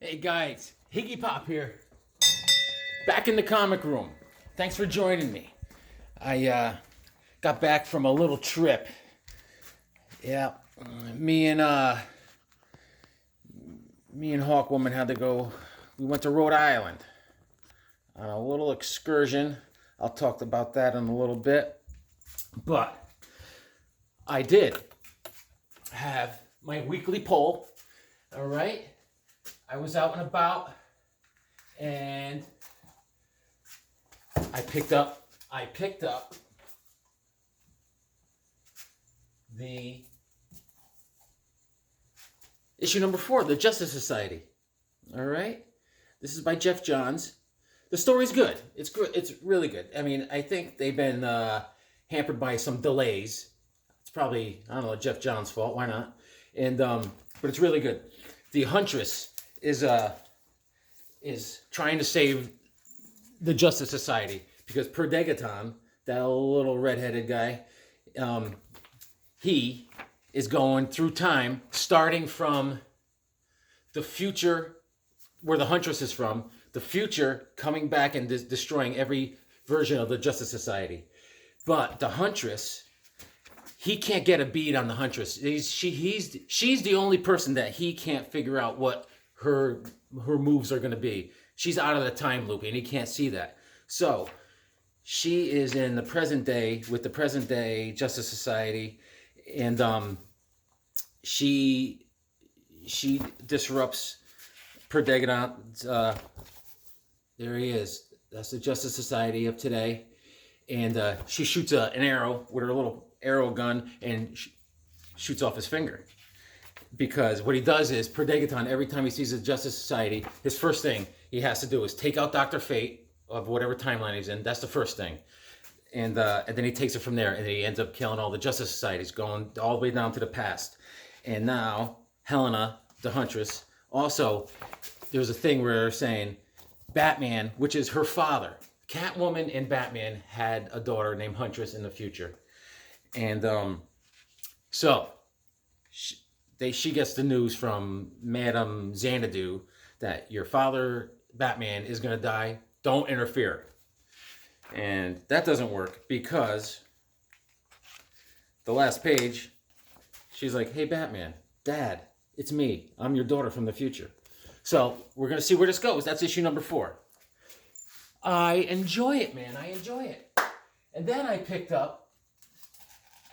Hey guys, Higgy Pop here. Back in the comic room. Thanks for joining me. I got back from a little trip. Yeah, me and Hawkwoman had to go. We went to Rhode Island on a little excursion. I'll talk about that in a little bit. But I did have my weekly poll. All right. I was out and about, and I picked up the issue number 4, the Justice Society. All right, this is by Jeff Johns. The story's good. It's good. It's really good. I mean, I think they've been hampered by some delays. It's probably, I don't know, Jeff Johns' fault. Why not? And but it's really good. The Huntress is trying to save the Justice Society because Perdegaton, that little redheaded guy, he is going through time, starting from the future, where the Huntress is from, the future, coming back and destroying every version of the Justice Society. But the Huntress, he can't get a bead on the Huntress. She's the only person that he can't figure out what her moves are going to be. She's out of the time loop, and he can't see that. So she is in the present day with the present day Justice Society, and she disrupts Perdegaton's. There he is. That's the Justice Society of today, and she shoots an arrow with her little arrow gun and shoots off his finger. Because what he does is, Perdegaton, every time he sees the Justice Society, his first thing he has to do is take out Dr. Fate of whatever timeline he's in. That's the first thing. And then he takes it from there, and then he ends up killing all the Justice Societies, going all the way down to the past. And now, Helena, the Huntress, also, there's a thing where they're saying Batman, which is her father, Catwoman and Batman had a daughter named Huntress in the future. And so she gets the news from Madame Xanadu that your father, Batman, is going to die. Don't interfere. And that doesn't work because the last page, she's like, hey, Batman, Dad, it's me. I'm your daughter from the future. So we're going to see where this goes. That's issue number 4. I enjoy it, man. I enjoy it. And then I picked up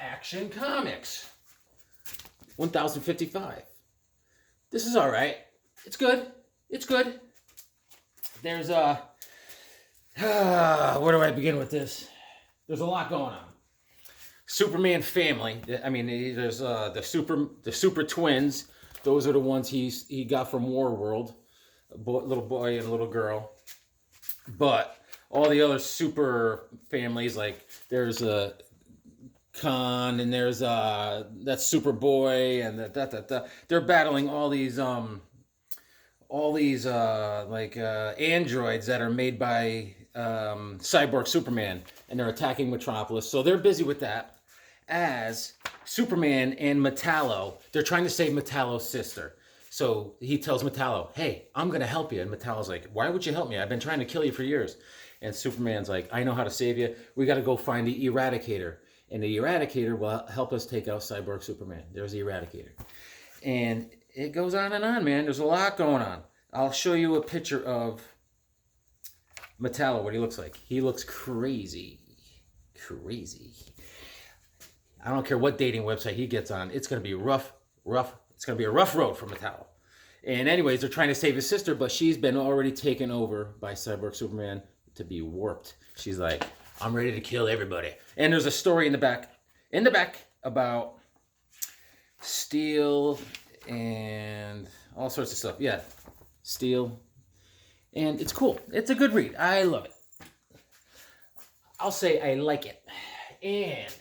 Action Comics 1055. This is all right. It's good. It's good. There's where do I begin with this? There's a lot going on. Superman family. I mean, there's the super twins. Those are the ones he got from Warworld. Little boy and little girl. But all the other super families, like there's a Khan, and there's that Superboy, and they're battling all these androids that are made by Cyborg Superman, and they're attacking Metropolis. So they're busy with that. As Superman and Metallo, they're trying to save Metallo's sister. So he tells Metallo, "Hey, I'm gonna help you." And Metallo's like, "Why would you help me? I've been trying to kill you for years." And Superman's like, "I know how to save you. We got to go find the Eradicator." And the Eradicator will help us take out Cyborg Superman. There's the Eradicator. And it goes on and on, man. There's a lot going on. I'll show you a picture of Metallo, what he looks like. He looks crazy. Crazy. I don't care what dating website he gets on. It's going to be rough. It's going to be a rough road for Metallo. And anyways, they're trying to save his sister, but she's been already taken over by Cyborg Superman to be warped. She's like, I'm ready to kill everybody. And there's a story in the back about Steel and all sorts of stuff. Yeah, Steel. And it's cool. It's a good read. I love it. I'll say I like it. And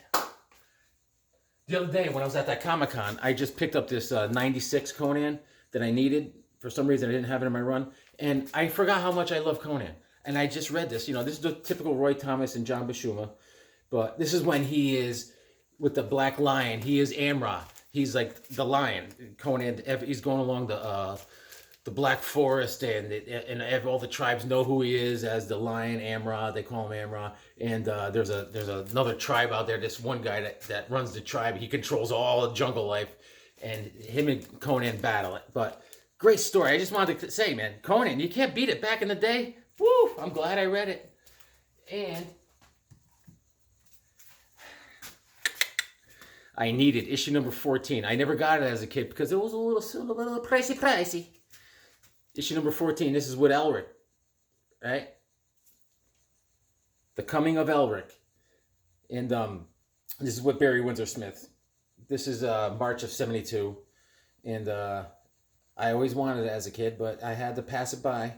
the other day when I was at that Comic-Con, I just picked up this 96 Conan that I needed. For some reason, I didn't have it in my run. And I forgot how much I love Conan. And I just read this. You know, this is the typical Roy Thomas and John Buscema. But this is when he is with the Black Lion. He is Amra. He's like the lion. Conan, he's going along the the Black Forest, and all the tribes know who he is as the Lion Amra. They call him Amra. And there's another tribe out there. This one guy that runs the tribe. He controls all the jungle life, and him and Conan battle it. But great story. I just wanted to say, man, Conan, you can't beat it. Back in the day, woo! I'm glad I read it. And I needed issue number 14. I never got it as a kid because it was a little pricey. Issue number 14. This is with Elric, right? The Coming of Elric, and this is with Barry Windsor Smith. This is March of '72, and I always wanted it as a kid, but I had to pass it by.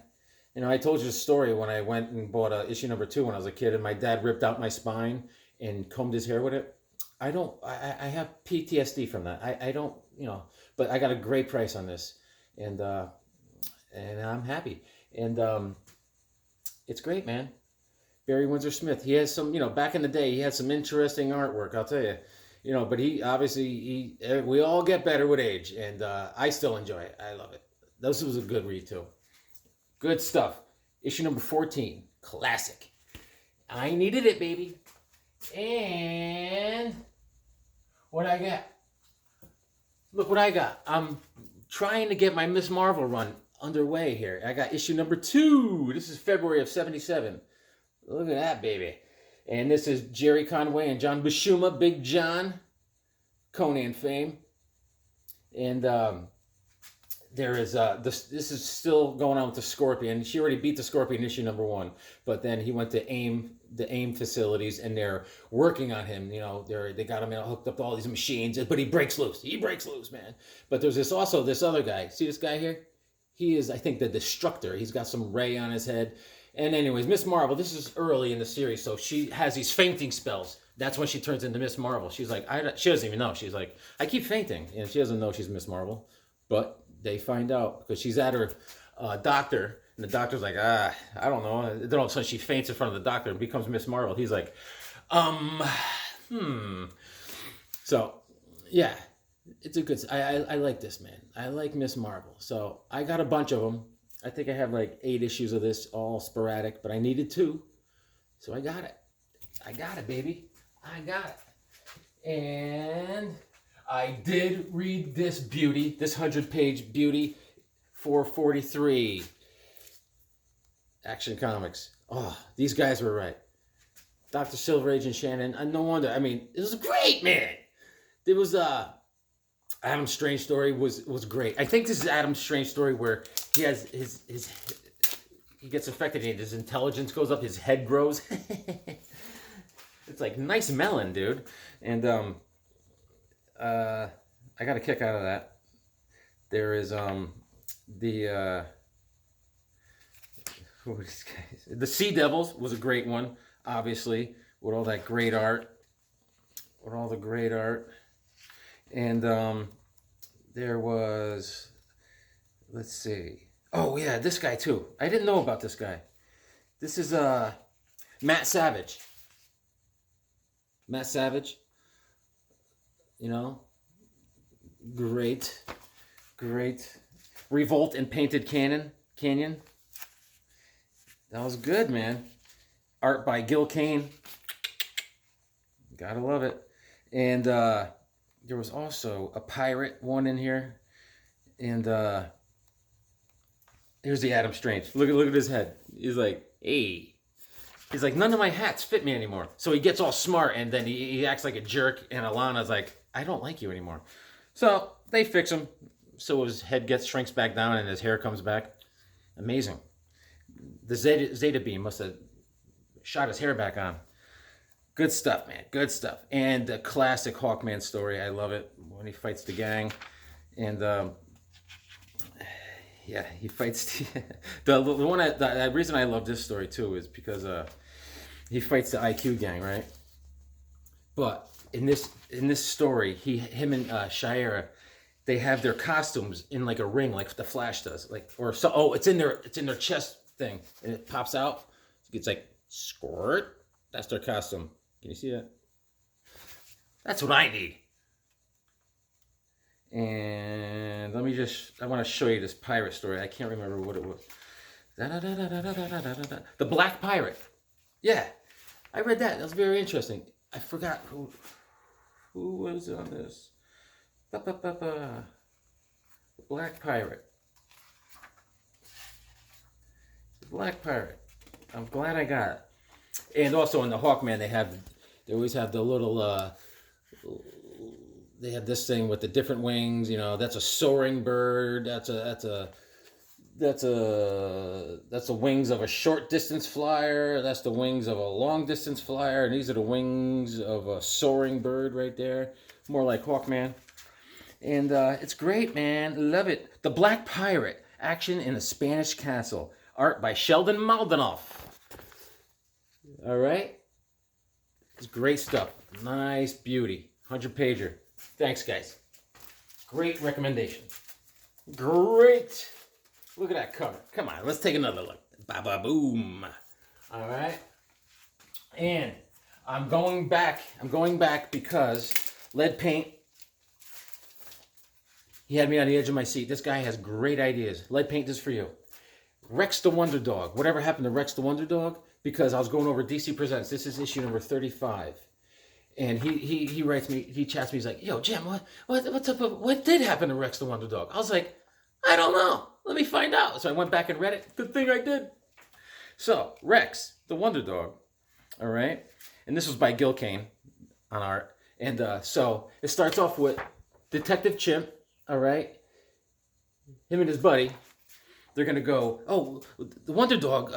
You know, I told you the story when I went and bought issue number 2 when I was a kid, and my dad ripped out my spine and combed his hair with it. I have PTSD from that. I don't, you know, but I got a great price on this, and I'm happy. And it's great, man. Barry Windsor Smith. He has some, you know, back in the day, he had some interesting artwork, I'll tell you. You know, but he obviously, we all get better with age, and I still enjoy it. I love it. This was a good read, too. Good stuff. Issue number 14. Classic. I needed it, baby. And what I got? Look what I got. I'm trying to get my Miss Marvel run underway here. I got issue number 2. This is February of '77. Look at that, baby. And this is Jerry Conway and John Buscema, Big John, Conan fame. And there is this is still going on with the Scorpion. She already beat the Scorpion issue number 1, but then he went to the AIM facilities, and they're working on him. You know, they got him hooked up to all these machines, but he breaks loose. He breaks loose, man. But there's this other guy. See this guy here? He is, I think, the Destructor. He's got some ray on his head. And anyways, Miss Marvel, this is early in the series, so she has these fainting spells. That's when she turns into Miss Marvel. She's like, she doesn't even know. She's like, I keep fainting. And she doesn't know she's Miss Marvel. But they find out because she's at her doctor, and the doctor's like, I don't know. Then all of a sudden she faints in front of the doctor and becomes Miss Marvel. He's like, So, yeah, it's a good, I like this, man. I like Miss Marvel. So I got a bunch of them. I think I have like 8 issues of this, all sporadic, but I needed 2. So I got it. I got it, baby. I got it. And I did read this beauty, this 100-page beauty, 443. Action Comics. Oh, these guys were right. Dr. Silver, Agent Shannon. No wonder. I mean, it was great, man. There was Adam Strange story was great. I think this is Adam Strange story where he has he gets affected and his intelligence goes up, his head grows. It's like nice melon, dude. And I got a kick out of that. There is the Sea Devils was a great one, obviously, with all that great art. With all the great art. And there was, let's see. Oh, yeah, this guy, too. I didn't know about this guy. This is Matt Savage. Matt Savage. You know, great. Revolt in Painted Canyon. That was good, man. Art by Gil Kane. Gotta love it. And there was also a pirate one in here. And here's the Adam Strange. Look at his head. He's like, hey. He's like, none of my hats fit me anymore. So he gets all smart, and then he acts like a jerk. And Alana's like, I don't like you anymore. So they fix him. So his head shrinks back down, and his hair comes back. Amazing. The Zeta Beam must have shot his hair back on. Good stuff, man. Good stuff. And the classic Hawkman story. I love it when he fights the gang. And yeah, he fights the reason I love this story too is because he fights the IQ gang, right? But in this story, him and Shira, they have their costumes in like a ring, like the Flash does, it's in their chest thing, and it pops out. It's like squirt. That's their costume. Can you see that? That's what I need. And I want to show you this pirate story. I can't remember what it was. The Black Pirate. Yeah, I read that. That was very interesting. I forgot who was on this. The Black Pirate. The Black Pirate. I'm glad I got it. And also in the Hawkman, they always have the little they have this thing with the different wings. You know, that's a soaring bird. That's the wings of a short distance flyer. That's the wings of a long distance flyer. And these are the wings of a soaring bird right there. More like Hawkman. And it's great, man. Love it. The Black Pirate. Action in a Spanish castle. Art by Sheldon Maldenoff. All right. It's great stuff. Nice beauty. 100-pager. Thanks, guys. Great recommendation. Great. Look at that cover. Come on, let's take another look. Ba-ba-boom. All right. And I'm going back because lead paint, he had me on the edge of my seat. This guy has great ideas. Lead paint is for you. Rex the Wonder Dog. Whatever happened to Rex the Wonder Dog? Because I was going over DC Presents. This is issue number 35. And he writes me, he chats me, he's like, yo, Jim, what's up? What did happen to Rex the Wonder Dog? I was like, I don't know. Let me find out. So I went back and read it. Good thing I did. So, Rex the Wonder Dog. All right. And this was by Gil Kane on art. And so it starts off with Detective Chimp. All right. Him and his buddy. They're going to go, oh, the Wonder Dog,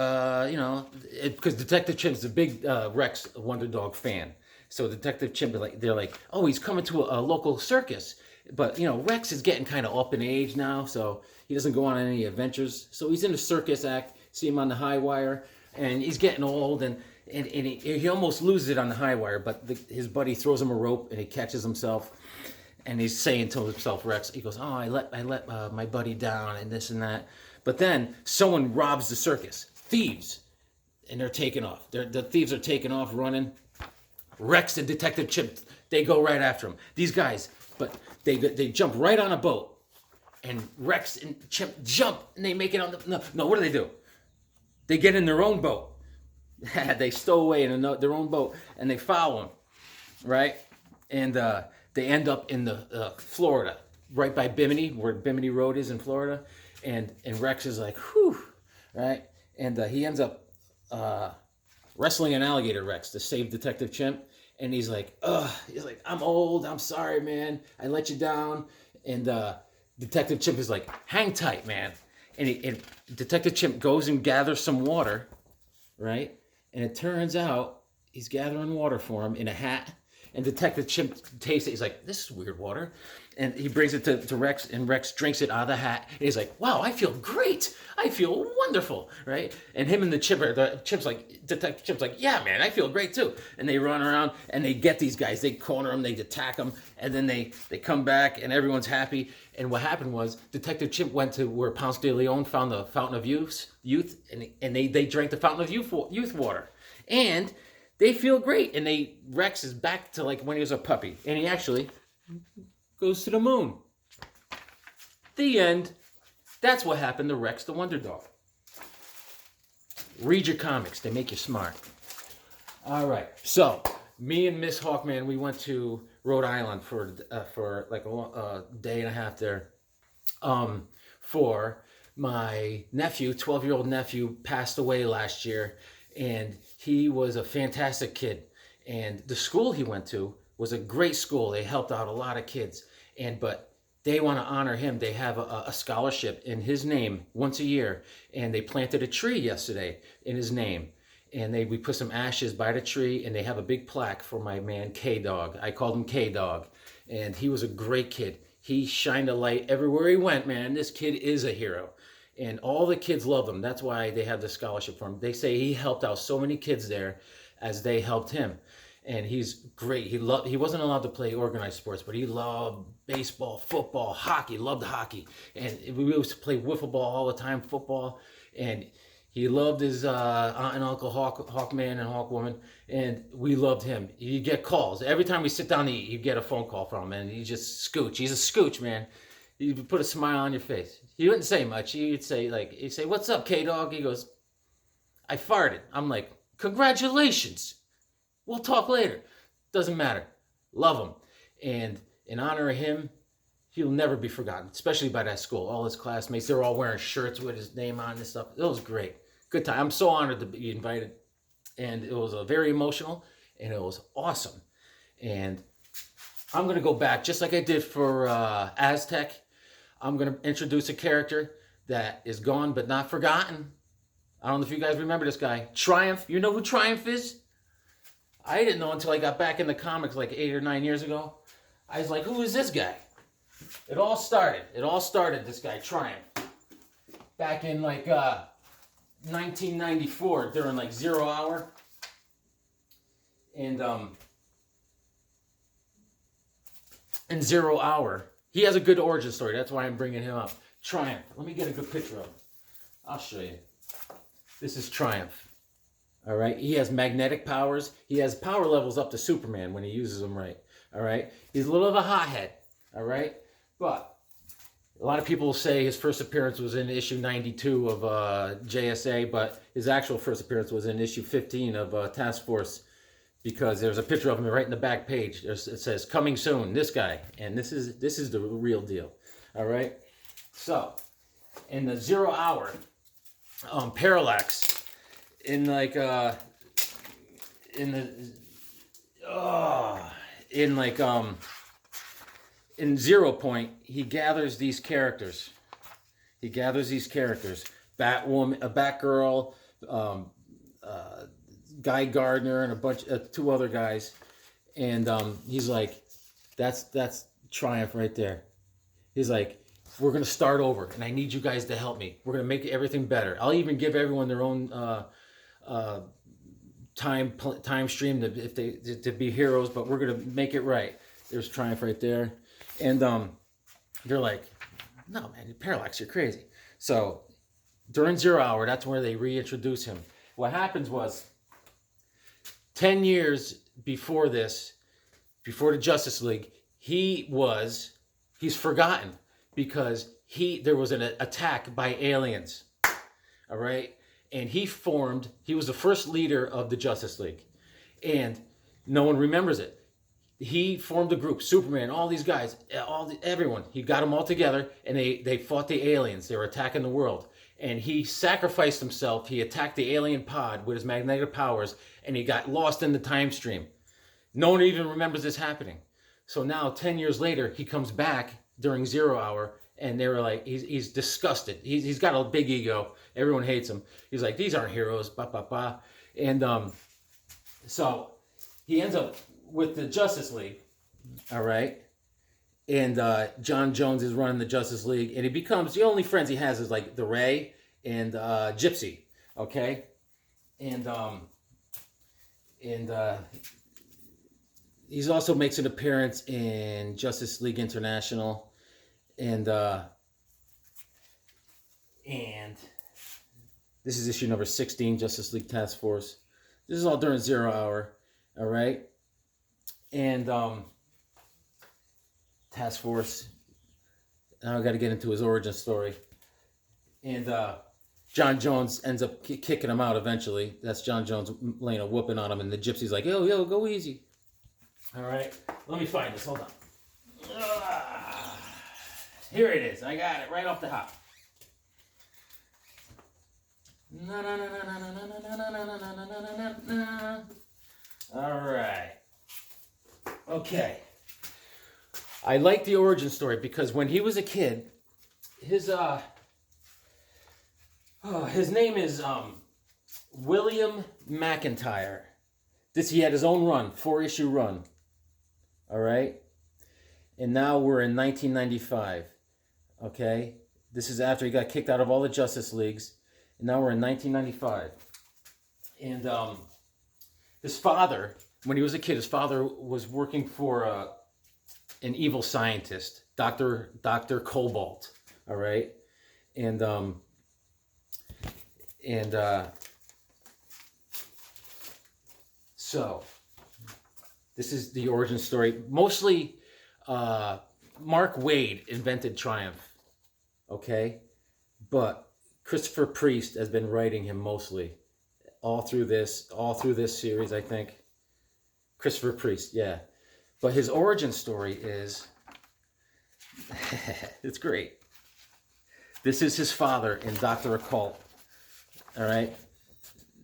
you know, because Detective Chimp's a big Rex Wonder Dog fan. So Detective Chimp, they're like, oh, he's coming to a local circus. But, you know, Rex is getting kind of up in age now, so he doesn't go on any adventures. So he's in a circus act, see him on the high wire, and he's getting old, and he almost loses it on the high wire, but his buddy throws him a rope, and he catches himself, and he's saying to himself, Rex, he goes, oh, I let my buddy down, and this and that. But then someone robs the circus, thieves, and they're taking off. The thieves are taking off, running. Rex and Detective Chimp, they go right after him. These guys, but they jump right on a boat, and Rex and Chimp jump, and they make it on the no. What do? They get in their own boat. They stow away in their own boat, and they follow him, right? And they end up in the Florida, right by Bimini, where Bimini Road is in Florida, and Rex is like, whew, right? And he ends up wrestling an alligator, Rex, to save Detective Chimp. And he's like, I'm old. I'm sorry, man. I let you down. And Detective Chimp is like, hang tight, man. And Detective Chimp goes and gathers some water, right? And it turns out he's gathering water for him in a hat. And Detective Chimp tastes it. He's like, this is weird water. And he brings it to Rex, and Rex drinks it out of the hat. And he's like, wow, I feel great. I feel wonderful, right? And him and the Chimp's like, Detective Chimp's like, yeah, man, I feel great too. And they run around, and they get these guys. They corner them, they attack them, and then they come back, and everyone's happy. And what happened was Detective Chimp went to where Ponce de Leon found the Fountain of Youth, and they drank the Fountain of Youth water. And they feel great, and Rex is back to like when he was a puppy, and he actually goes to the moon. The end. That's what happened to Rex the Wonder Dog. Read your comics; they make you smart. All right, so me and Miss Hawkman, we went to Rhode Island for like a day and a half there, for my nephew, 12-year-old nephew, passed away last year. And he was a fantastic kid. And the school he went to was a great school. They helped out a lot of kids. But they want to honor him. They have a scholarship in his name once a year. And they planted a tree yesterday in his name. And we put some ashes by the tree, and they have a big plaque for my man K-Dog. I called him K-Dog. And he was a great kid. He shined a light everywhere he went, man. This kid is a hero. And all the kids love him. That's why they have the scholarship for him. They say he helped out so many kids there as they helped him. And he's great. He wasn't allowed to play organized sports, but he loved baseball, football, hockey, loved hockey. And we used to play wiffle ball all the time, football. And He loved his aunt and uncle, Hawkman and Hawkwoman, and we loved him. You get calls every time we sit down to eat. You get a phone call from him, and he just scooch. He's a scooch, man. You put a smile on your face. He wouldn't say much. He'd say, "What's up, K Dog?" He goes, "I farted." I'm like, "Congratulations. We'll talk later." Doesn't matter. Love him, and in honor of him, he'll never be forgotten, especially by that school. All his classmates, they were all wearing shirts with his name on and stuff. It was great. Good time. I'm so honored to be invited. And it was very emotional, and it was awesome. And I'm going to go back, just like I did for Aztec. I'm going to introduce a character that is gone but not forgotten. I don't know if you guys remember this guy. Triumph. You know who Triumph is? I didn't know until I got back in the comics like 8 or 9 years ago. I was like, who is this guy? It all started, this guy, Triumph. Back in like 1994 during like Zero Hour. And in Zero Hour, he has a good origin story. That's why I'm bringing him up. Triumph. Let me get a good picture of him. I'll show you. This is Triumph. All right. He has magnetic powers. He has power levels up to Superman when he uses them right. All right. He's a little of a hothead. All right. But a lot of people say his first appearance was in issue 92 of JSA, but his actual first appearance was in issue 15 of Task Force, because there's a picture of him right in the back page. It says, "Coming soon," this guy. And this is the real deal. All right. So in the Zero Hour, Parallax, in like in Zero Point, he gathers these characters. Batwoman, a Batgirl, Guy Gardner, and a bunch of 2 other guys. And he's like, that's Triumph right there. He's like, we're going to start over, and I need you guys to help me. We're going to make everything better. I'll even give everyone their own time stream to be heroes, but we're going to make it right. There's Triumph right there. And they're like, "No, man, Parallax, you're crazy." So during Zero Hour, that's where they reintroduce him. What happens was, 10 years before this, before the Justice League, he's forgotten because there was an attack by aliens. All right? And he was the first leader of the Justice League. And no one remembers it. He formed a group, Superman, all these guys, everyone. He got them all together, and they fought the aliens. They were attacking the world. And he sacrificed himself. He attacked the alien pod with his magnetic powers, and he got lost in the time stream. No one even remembers this happening. So now, 10 years later, he comes back during Zero Hour, and they were like, he's disgusted. He's got a big ego. Everyone hates him. He's like, these aren't heroes, bah, bah, bah. And so he ends up with the Justice League, all right? And John Jones is running the Justice League, and he becomes, the only friends he has is like the Ray and Gypsy, okay? And he also makes an appearance in Justice League International, and this is issue number 16, Justice League Task Force. This is all during Zero Hour, all right? And Task Force. Now I got to get into his origin story. And John Jones ends up kicking him out eventually. That's John Jones laying a whooping on him, and the Gypsy's like, yo, go easy. All right, let me find this. Hold on. Here it is. I got it right off the hop. All right. Okay. I like the origin story because when he was a kid, his name is William McIntyre. He had his own run, 4-issue run. All right? And now we're in 1995. Okay? This is after he got kicked out of all the Justice Leagues. And now we're in 1995. And his father, when he was a kid, his father was working for an evil scientist, Dr. Cobalt. All right? And And so this is the origin story. Mostly Mark Waid invented Triumph, okay? But Christopher Priest has been writing him mostly all through this series, I think. Christopher Priest, yeah. But his origin story is, it's great. This is his father in Dr. Occult. All right?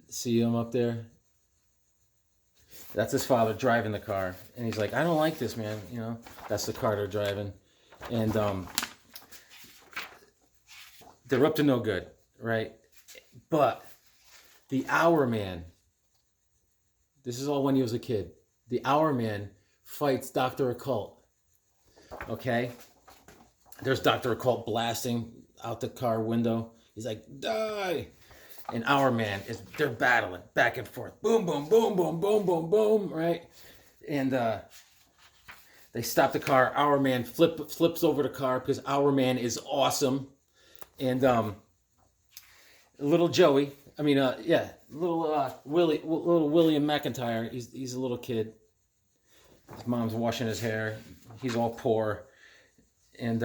See him up there? That's his father driving the car. And he's like, I don't like this, man. You know, that's the car they're driving. And they're up to no good, right? But the Hour Man, this is all when he was a kid. The Hour Man fights Dr. Occult. Okay? There's Dr. Occult blasting out the car window. He's like, die! And Hour Man they're battling back and forth. Boom, boom, boom, boom, boom, boom, boom, right? And they stop the car. Hour Man flips over the car because Hour Man is awesome. And little Joey, little William McIntyre, he's a little kid. His mom's washing his hair. He's all poor. And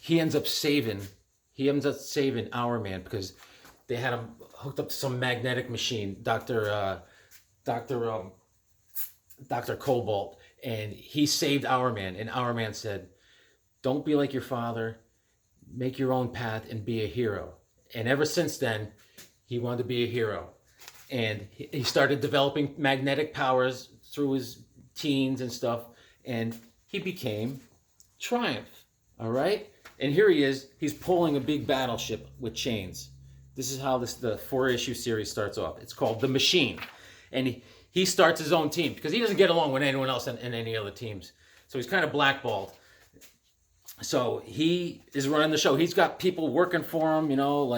he ends up saving Hour Man because they had him hooked up to some magnetic machine, Dr. Cobalt, and he saved Hour Man. And Hour Man said, don't be like your father, make your own path and be a hero. And ever since then, he wanted to be a hero. And he started developing magnetic powers through his teens and stuff, and he became Triumph, all right? And here he is, he's pulling a big battleship with chains. This is how the 4-issue series starts off. It's called The Machine. And he starts his own team because he doesn't get along with anyone else in any other teams. So he's kind of blackballed. So he is running the show. He's got people working for him, all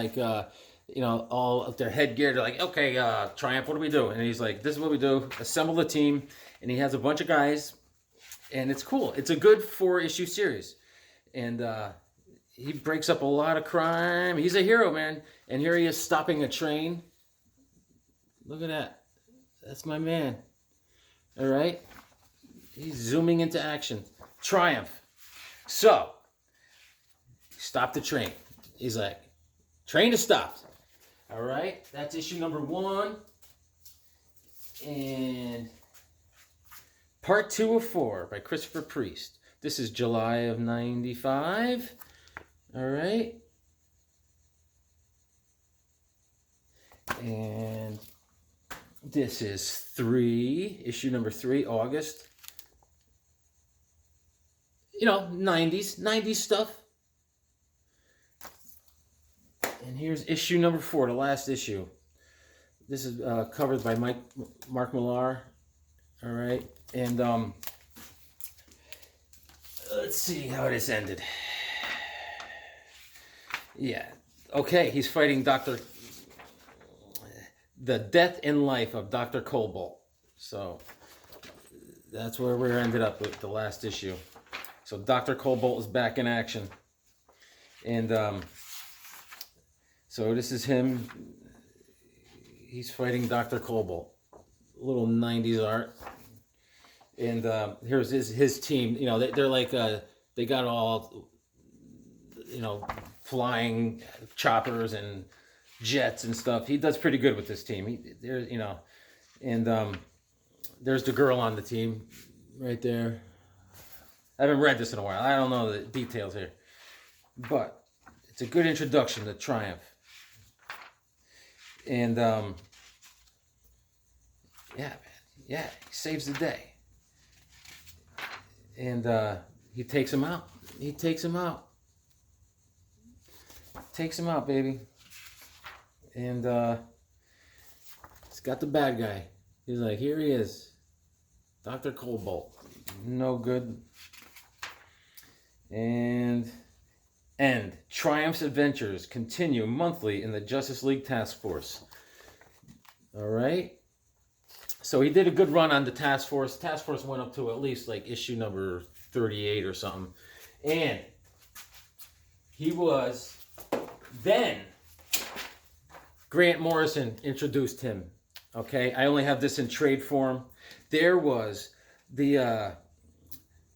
of their headgear. They're like, okay, Triumph, what do we do? And he's like, this is what we do. Assemble the team. And he has a bunch of guys. And it's cool. It's a good 4-issue series. And he breaks up a lot of crime. He's a hero, man. And here he is stopping a train. Look at that. That's my man. All right? He's zooming into action. Triumph. So, stop the train. He's like, train is stopped. All right? That's issue number 1. And part 2 of 4 by Christopher Priest. This is July of 95. All right? And this is issue number 3, August. 90s stuff. And here's issue number 4, the last issue. This is covered by Mark Millar. All right, and let's see how this ended. Yeah, okay, he's fighting the death and life of Dr. Cobalt. So that's where we ended up with the last issue. So Dr. Cobalt is back in action. And so this is him. He's fighting Dr. Cobalt. Little 90s art. And here's his team. They're like, they got all, flying choppers and jets and stuff. He does pretty good with this team. There's the girl on the team right there. I haven't read this in a while. I don't know the details here. But it's a good introduction to Triumph. And, he saves the day. And he takes him out. Takes him out, baby. And it's got the bad guy. He's like, here he is. Dr. Cobalt. No good. And Triumph's adventures continue monthly in the Justice League Task Force. All right. So he did a good run on the Task Force. Task Force went up to at least like issue number 38 or something. And he was Then Grant Morrison introduced him. Okay, I only have this in trade form. There was the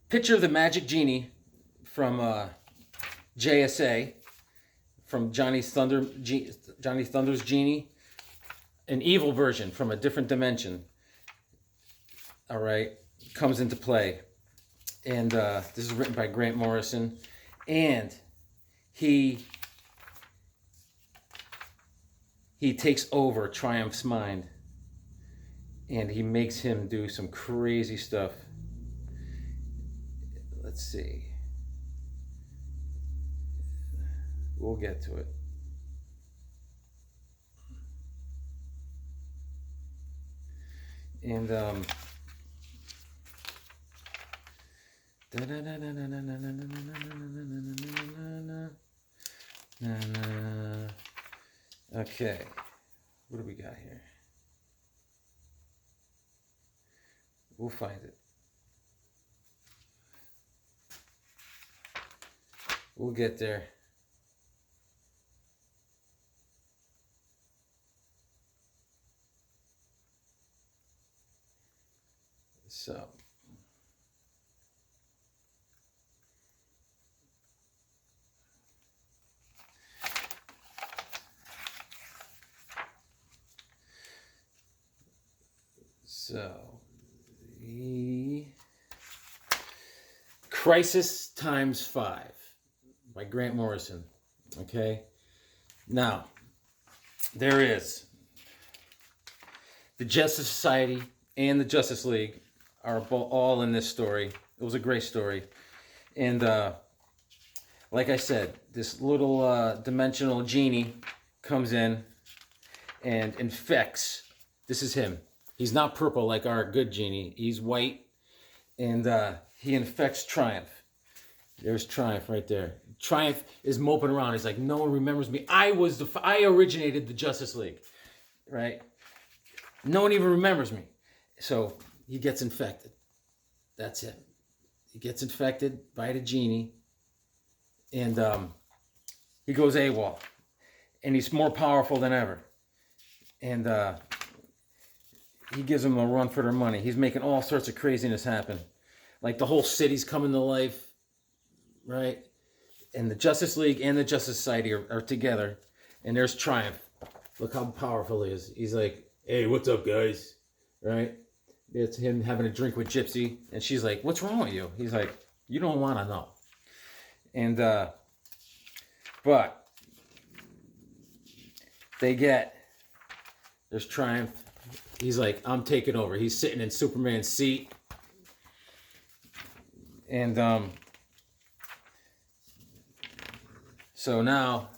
picture of the Magic Genie from JSA, from Johnny's Thunder's Genie, an evil version from a different dimension. All right, comes into play, and this is written by Grant Morrison, and he takes over Triumph's mind, and he makes him do some crazy stuff. Let's see. We'll get to it. And okay, what do we got here? We'll find it. We'll get there. So, the Crisis Times 5 by Grant Morrison. Okay, now there is the Justice Society and the Justice League are all in this story. It was a great story, and like I said, this little dimensional genie comes in and infects. This is him. He's not purple like our good genie. He's white, and he infects Triumph. There's Triumph right there. Triumph is moping around. He's like, no one remembers me. I originated the Justice League, right? No one even remembers me. So he gets infected. That's it. He gets infected by the genie, and he goes AWOL, and he's more powerful than ever. And he gives them a run for their money. He's making all sorts of craziness happen. Like the whole city's coming to life, right? And the Justice League and the Justice Society are together. And there's Triumph. Look how powerful he is. He's like, hey, what's up, guys? Right? It's him having a drink with Gypsy. And she's like, what's wrong with you? He's like, you don't want to know. And, but there's Triumph. He's like, I'm taking over. He's sitting in Superman's seat. And so now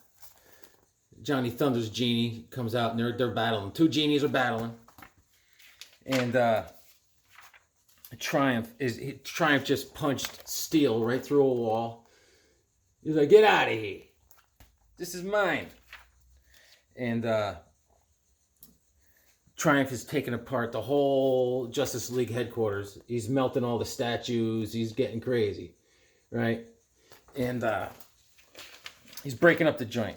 Johnny Thunder's genie comes out, and they're battling. Two genies are battling. And Triumph just punched Steel right through a wall. He's like, get out of here. This is mine. And Triumph is taking apart the whole Justice League headquarters. He's melting all the statues. He's getting crazy, right? And he's breaking up the joint.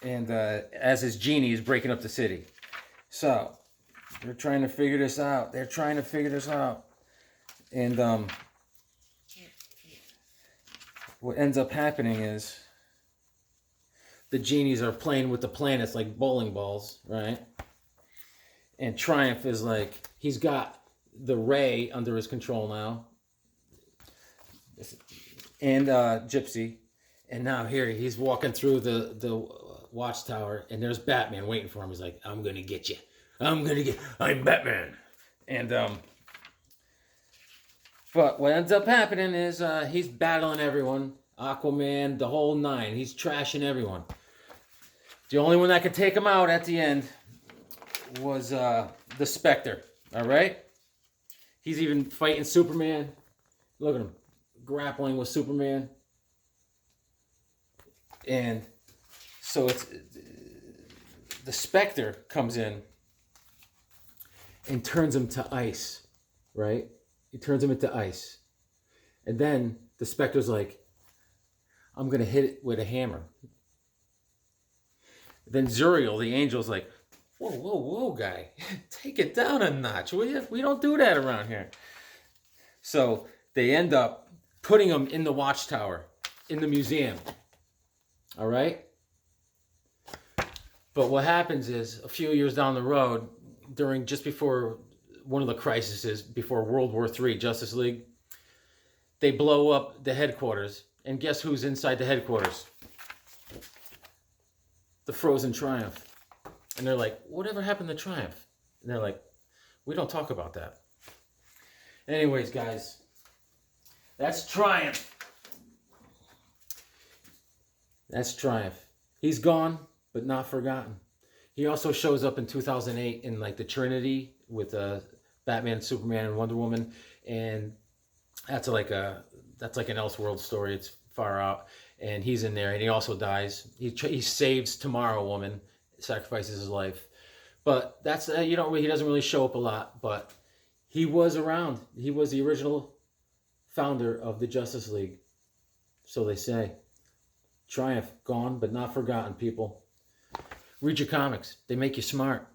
And as his genie is breaking up the city. So they're trying to figure this out. And what ends up happening is the genies are playing with the planets like bowling balls, right? And Triumph is like, he's got the Ray under his control now. And Gypsy. And now here, he's walking through the watchtower, and there's Batman waiting for him. He's like, I'm going to get you. I'm Batman. And, but what ends up happening is he's battling everyone. Aquaman, the whole nine. He's trashing everyone. The only one that could take him out at the end was the Spectre. All right? He's even fighting Superman. Look at him. Grappling with Superman. And so it's the Spectre comes in and turns him to ice, right? He turns him into ice. And then the Spectre's like, I'm going to hit it with a hammer. Then Zuriel, the angel's like, whoa, whoa, whoa, guy, take it down a notch, will you? We don't do that around here. So they end up putting him in the watchtower, in the museum. All right? But what happens is, a few years down the road, just before one of the crises, before World War III, Justice League, they blow up the headquarters. And guess who's inside the headquarters? The Frozen Triumph. And they're like, whatever happened to Triumph? And they're like, we don't talk about that. Anyways, guys, that's Triumph. That's Triumph. He's gone, but not forgotten. He also shows up in 2008 in like the Trinity with Batman, Superman, and Wonder Woman, and that's like an Elseworld story. It's far out, and he's in there, and he also dies. He saves Tomorrow Woman, sacrifices his life, but that's he doesn't really show up a lot, but he was around. He was the original founder of the Justice League, so they say. Triumph, gone but not forgotten, people. Read your comics. They make you smart.